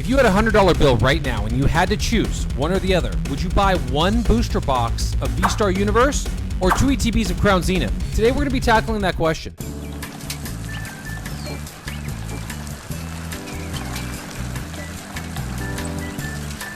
If you had a $100 bill right now and you had to choose one or the other, would you buy one booster box of VStar Universe or 2 ETBs of Crown Zenith? Today we're going to be tackling that question.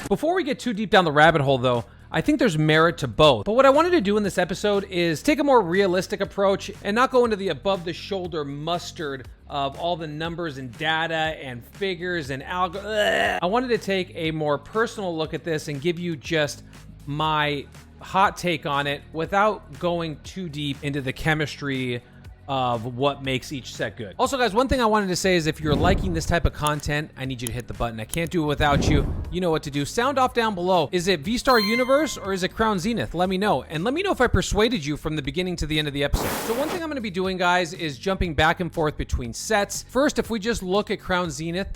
Before we get too deep down the rabbit hole though, I think there's merit to both. But what I wanted to do in this episode is take a more realistic approach and not go into the above-the-shoulder mustard of all the numbers and data and figures and algorithms. I wanted to take a more personal look at this and give you just my hot take on it without going too deep into the chemistry of what makes each set good. Also, guys, one thing I wanted to say is if you're liking this type of content, I need you to hit the button. I can't do it without you. You know what to do. Sound off down below. Is it VStar Universe or is it Crown Zenith? Let me know. And let me know if I persuaded you from the beginning to the end of the episode. So one thing I'm going to be doing, guys, is jumping back and forth between sets. First, if we just look at Crown Zenith,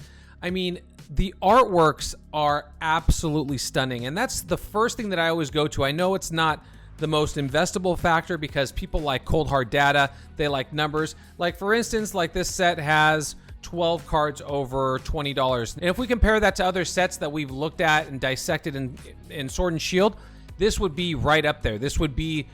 I mean, the artworks are absolutely stunning. And that's the first thing that I always go to. I know it's not the most investable factor because people like cold hard data, they like numbers. Like for instance, like this set has 12 cards over $20. And if we compare that to other sets that we've looked at and dissected in Sword and Shield, this would be right up there. This would be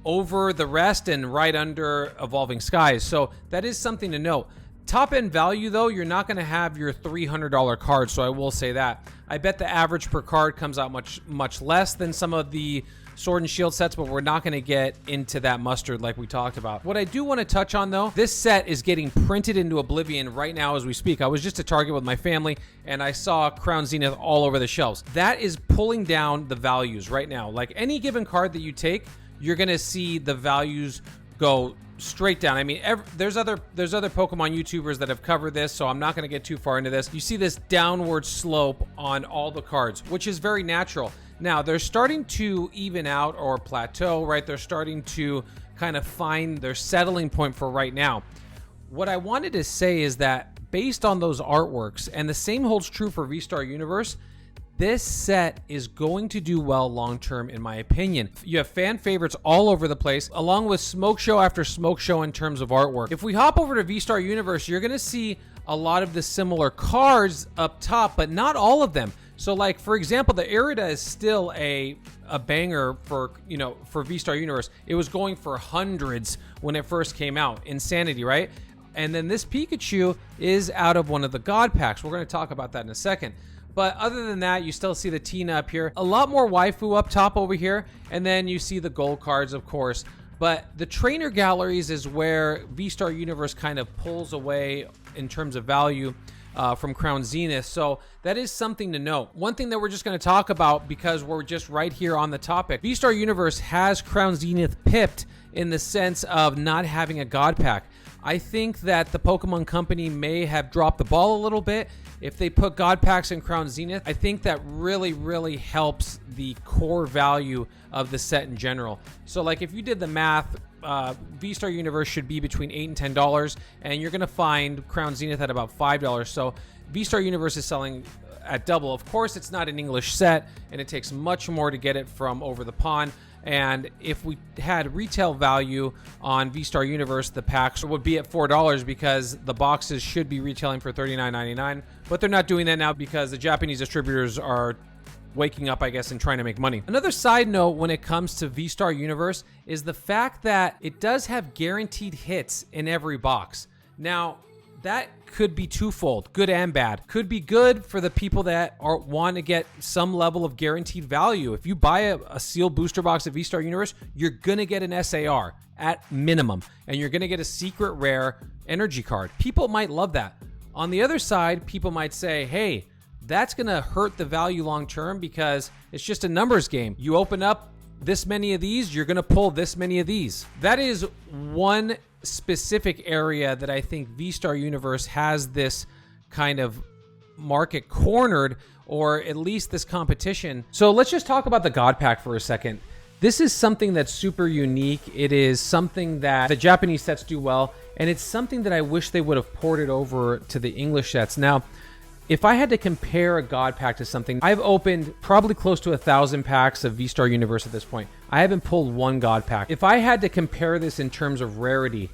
over the rest and right under Evolving Skies. So that is something to note. Top end value though, you're not going to have your $300 cards, so I will say that. I bet the average per card comes out much less than some of the Sword and Shield sets, but we're not going to get into that mustard like we talked about. What I do want to touch on though, this set is getting printed into oblivion right now as we speak. I was just at Target with my family and I saw Crown Zenith all over the shelves. That is pulling down the values right now. Like any given card that you take, you're going to see the values go straight down. I mean, there's other Pokemon YouTubers that have covered this, so I'm not going to get too far into this. You see this downward slope on all the cards, which is very natural. Now, they're starting to even out or plateau, right? They're starting to kind of find their settling point for right now. What I wanted to say is that based on those artworks, and the same holds true for VStar Universe, this set is going to do well long-term, in my opinion. You have fan favorites all over the place, along with smoke show after smoke show in terms of artwork. If we hop over to VStar Universe, you're going to see a lot of the similar cards up top, but not all of them. So like, for example, the Irida is still a banger for VStar Universe. It was going for hundreds when it first came out. Insanity, right? And then this Pikachu is out of one of the God Packs. We're going to talk about that in a second. But other than that, you still see the Tina up here. A lot more waifu up top over here. And then you see the gold cards, of course. But the trainer galleries is where VStar Universe kind of pulls away in terms of value from Crown Zenith. So that is something to note. One thing that we're just going to talk about because we're just right here on the topic. VStar Universe has Crown Zenith pipped in the sense of not having a God Pack. I think that the Pokemon Company may have dropped the ball a little bit. If they put God Packs in Crown Zenith, I think that really helps the core value of the set in general. So like if you did the math, VStar Universe should be between $8 and $10, and you're going to find Crown Zenith at about $5. So VStar Universe is selling at double. Of course, it's not an English set, and it takes much more to get it from over the pond. And if we had retail value on VStar Universe, the packs would be at $4 because the boxes should be retailing for $39.99. But they're not doing that now because the Japanese distributors are waking up, I guess, and trying to make money. Another side note when it comes to VStar Universe is the fact that it does have guaranteed hits in every box. Now, that could be twofold, good and bad. Could be good for the people that want to get some level of guaranteed value. If you buy a sealed booster box of VStar Universe, you're going to get an SAR at minimum, and you're going to get a secret rare energy card. People might love that. On the other side, people might say, hey, that's going to hurt the value long term because it's just a numbers game. You open up this many of these, you're going to pull this many of these. That is one specific area that I think VStar Universe has this kind of market cornered, or at least this competition. So let's just talk about the God Pack for a second. This is something that's super unique. It is something that the Japanese sets do well, and it's something that I wish they would have ported over to the English sets. Now, if I had to compare a God Pack to something, I've opened probably close to 1,000 packs of VStar Universe at this point. I haven't pulled one God Pack. If I had to compare this in terms of rarity,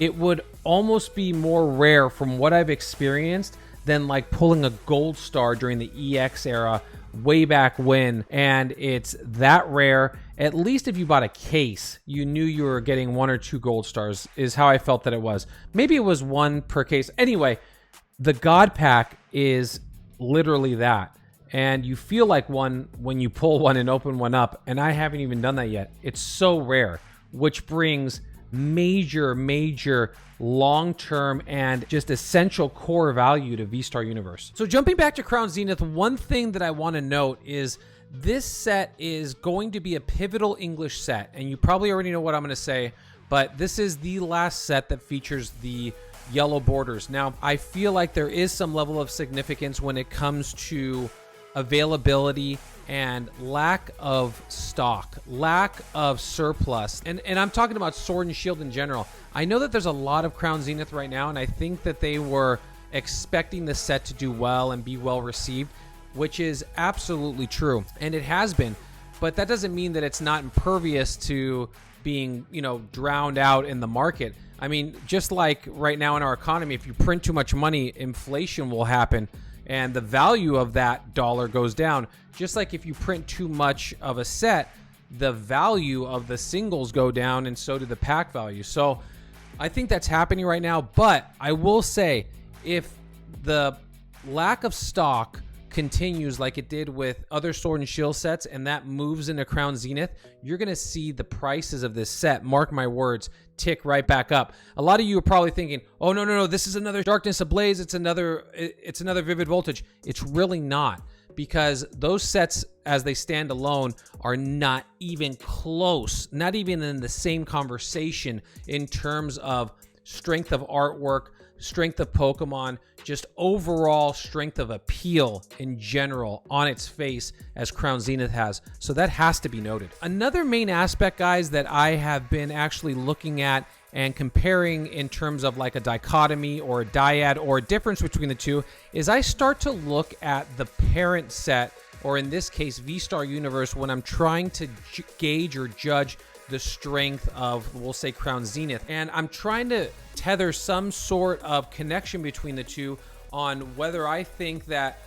it would almost be more rare from what I've experienced than like pulling a gold star during the EX era way back when, and it's that rare. At least if you bought a case, you knew you were getting 1 or 2 gold stars, is how I felt that it was. Maybe it was 1 per case. Anyway, the God Pack is literally that. And you feel like one when you pull one and open one up, and I haven't even done that yet. It's so rare, which brings major long-term and just essential core value to VStar Universe. So jumping back to Crown Zenith, one thing that I want to note is this set is going to be a pivotal English set, and you probably already know what I'm going to say, but this is the last set that features the yellow borders. Now, I feel like there is some level of significance when it comes to availability and lack of stock, lack of surplus. And I'm talking about Sword and Shield in general. I know that there's a lot of Crown Zenith right now, and I think that they were expecting the set to do well and be well received, which is absolutely true. And it has been, but that doesn't mean that it's not impervious to being, drowned out in the market. I mean, just like right now in our economy, if you print too much money, inflation will happen and the value of that dollar goes down. Just like if you print too much of a set, the value of the singles go down, and so do the pack value. So I think that's happening right now. But I will say, if the lack of stock continues like it did with other Sword and Shield sets, and that moves into Crown Zenith, you're going to see the prices of this set, mark my words, tick right back up. A lot of you are probably thinking, oh, no, this is another Darkness Ablaze. It's another Vivid Voltage. It's really not, because those sets as they stand alone are not even close, not even in the same conversation in terms of strength of artwork, strength of Pokemon, just overall strength of appeal in general on its face as Crown Zenith has. So that has to be noted. Another main aspect, guys, that I have been actually looking at and comparing in terms of like a dichotomy or a dyad or a difference between the two is I start to look at the parent set, or in this case, VStar Universe, when I'm trying to gauge or judge the strength of, we'll say, Crown Zenith. And I'm trying to tether some sort of connection between the two on whether I think that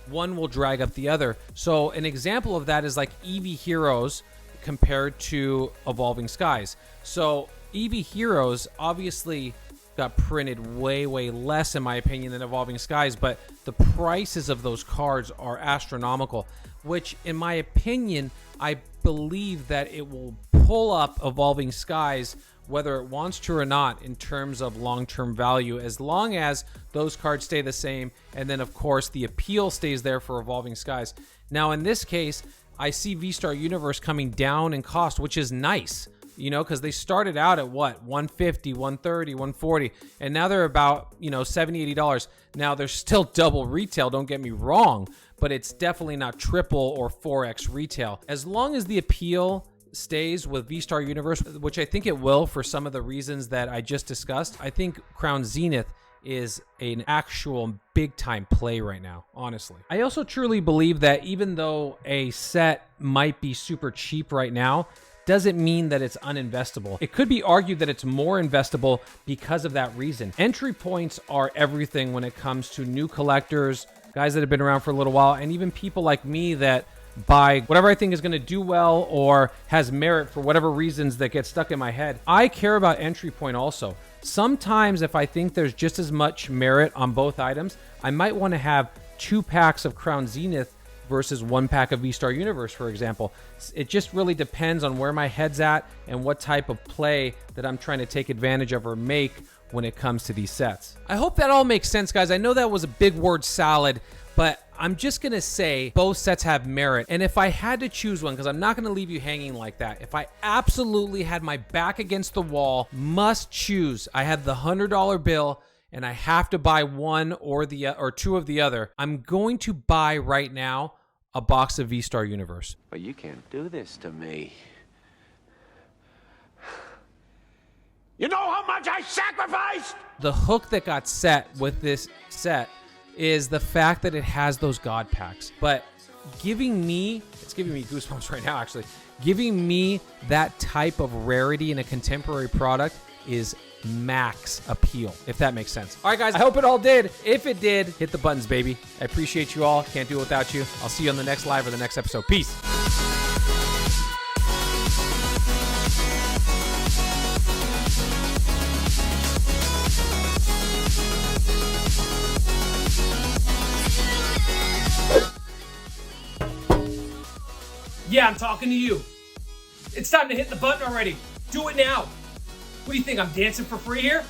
one will drag up the other. So an example of that is like Eevee Heroes compared to Evolving Skies. So Eevee Heroes obviously got printed way less, in my opinion, than Evolving Skies, but the prices of those cards are astronomical, which in my opinion, I believe that it will pull up Evolving Skies whether it wants to or not in terms of long-term value, as long as those cards stay the same, and then of course the appeal stays there for Evolving Skies. Now in this case, I see VStar Universe coming down in cost, which is nice, because they started out at what, 150, 130, 140, and now they're about, $70, $80. Now they're still double retail, don't get me wrong, but it's definitely not triple or 4x retail. As long as the appeal stays with VStar Universe, which I think it will for some of the reasons that I just discussed, I think Crown Zenith is an actual big time play right now, honestly. I also truly believe that even though a set might be super cheap right now, doesn't mean that it's uninvestable. It could be argued that it's more investable because of that reason. Entry points are everything when it comes to new collectors, guys that have been around for a little while, and even people like me that buy whatever I think is going to do well or has merit for whatever reasons that get stuck in my head. I care about entry point also. Sometimes if I think there's just as much merit on both items, I might want to have 2 packs of Crown Zenith versus 1 pack of VStar Universe, for example. It just really depends on where my head's at and what type of play that I'm trying to take advantage of or make when it comes to these sets. I hope that all makes sense, guys. I know that was a big word salad, but I'm just going to say both sets have merit. And if I had to choose one, because I'm not going to leave you hanging like that, if I absolutely had my back against the wall, must choose, I had the $100 bill and I have to buy one or 2 of the other, I'm going to buy right now a box of VStar Universe. But you can't do this to me. You know how much I sacrificed? The hook that got set with this set is the fact that it has those God packs. But it's giving me goosebumps right now, actually. Giving me that type of rarity in a contemporary product is max appeal, if that makes sense. All right, guys, I hope it all did. If it did, hit the buttons, baby. I appreciate you all. Can't do it without you. I'll see you on the next live or the next episode. Peace. Yeah, I'm talking to you. It's time to hit the button already. Do it now. What do you think, I'm dancing for free here?